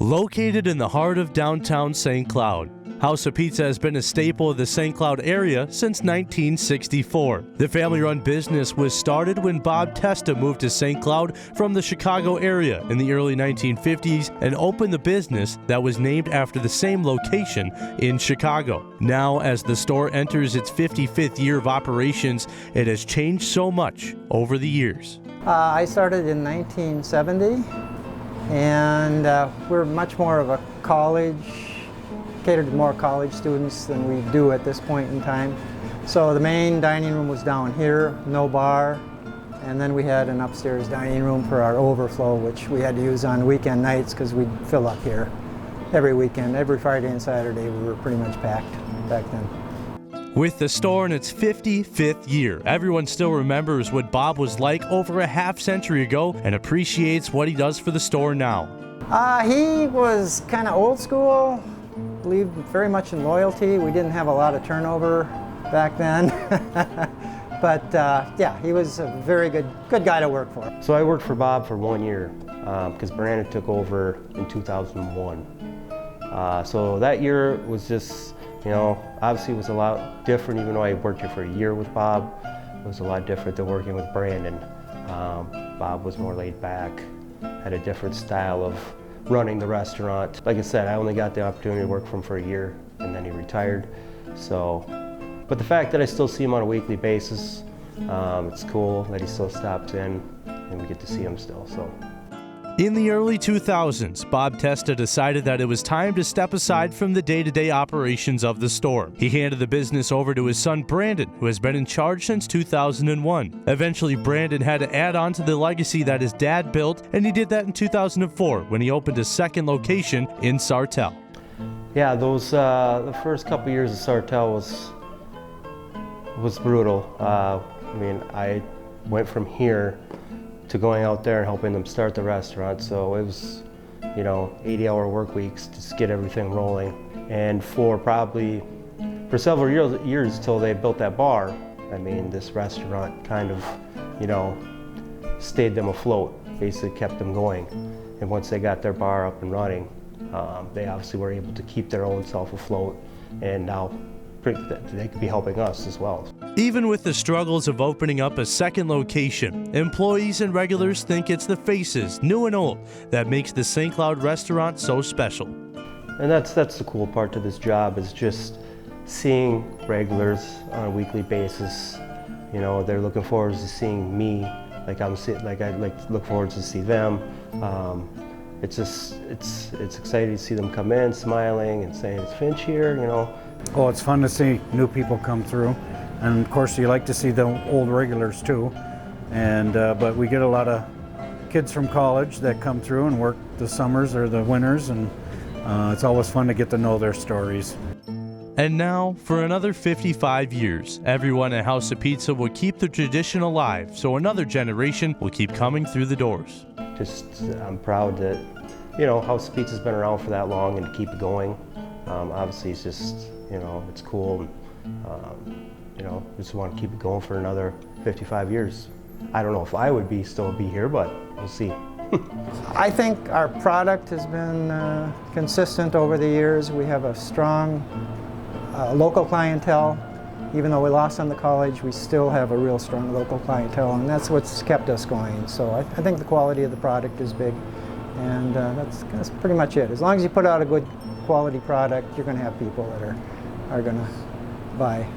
Located in the heart of downtown St. Cloud, House of Pizza has been a staple of the St. Cloud area since 1964. The family-run business was started when Bob Testa moved to St. Cloud from the Chicago area in the early 1950s and opened the business that was named after the same location in Chicago. Now, as the store enters its 55th year of operations, it has changed so much over the years. I started in 1970, and we're much more of a college, catered to more college students than we do at this point in time. So the main dining room was down here, no bar, and then we had an upstairs dining room for our overflow, which we had to use on weekend nights because we'd fill up here every weekend. Every Friday and Saturday we were pretty much packed back then. With the store in its 55th year, everyone still remembers what Bob was like over a half-century ago and appreciates what he does for the store now. He was kind of old school, believed very much in loyalty. We didn't have a lot of turnover back then. But yeah, he was a very good guy to work for. So I worked for Bob for 1 year because Brandon took over in 2001. So that year was just, obviously it was a lot different. Even though I worked here for a year with Bob, it was a lot different than working with Brandon. Bob was more laid back, had a different style of running the restaurant. Like I said, I only got the opportunity to work for him for a year, and then he retired. But the fact that I still see him on a weekly basis, it's cool that he still stops in, and we get to see him still. In the early 2000s, Bob Testa decided that it was time to step aside from the day-to-day operations of the store. He handed the business over to his son Brandon, who has been in charge since 2001. Eventually, Brandon had to add on to the legacy that his dad built, and he did that in 2004 when he opened a second location in Sartell. Yeah, the first couple years of Sartell was brutal. I went from here to going out there and helping them start the restaurant. So it was, 80-hour work weeks to just get everything rolling. And for several years till they built that bar, this restaurant kind of, stayed them afloat, basically kept them going. And once they got their bar up and running, they obviously were able to keep their own self afloat, and now they could be helping us as well. Even with the struggles of opening up a second location, employees and regulars think it's the faces, new and old, that makes the St. Cloud restaurant so special. And that's the cool part to this job, is just seeing regulars on a weekly basis. They're looking forward to seeing me, I look forward to see them. It's exciting to see them come in smiling and saying, "It's Finch here," Oh, it's fun to see new people come through, and of course you like to see the old regulars too. And but we get a lot of kids from college that come through and work the summers or the winters, and it's always fun to get to know their stories. And now, for another 55 years, everyone at House of Pizza will keep the tradition alive, so another generation will keep coming through the doors. I'm proud that, House of Pizza's been around for that long, and to keep it going. Obviously, it's just, it's cool. Just want to keep it going for another 55 years. I don't know if I would still be here, but we'll see. I think our product has been consistent over the years. We have a strong local clientele. Even though we lost on the college, we still have a real strong local clientele, and that's what's kept us going. So I think the quality of the product is big, and that's pretty much it. As long as you put out a good quality product, you're going to have people that are going to buy.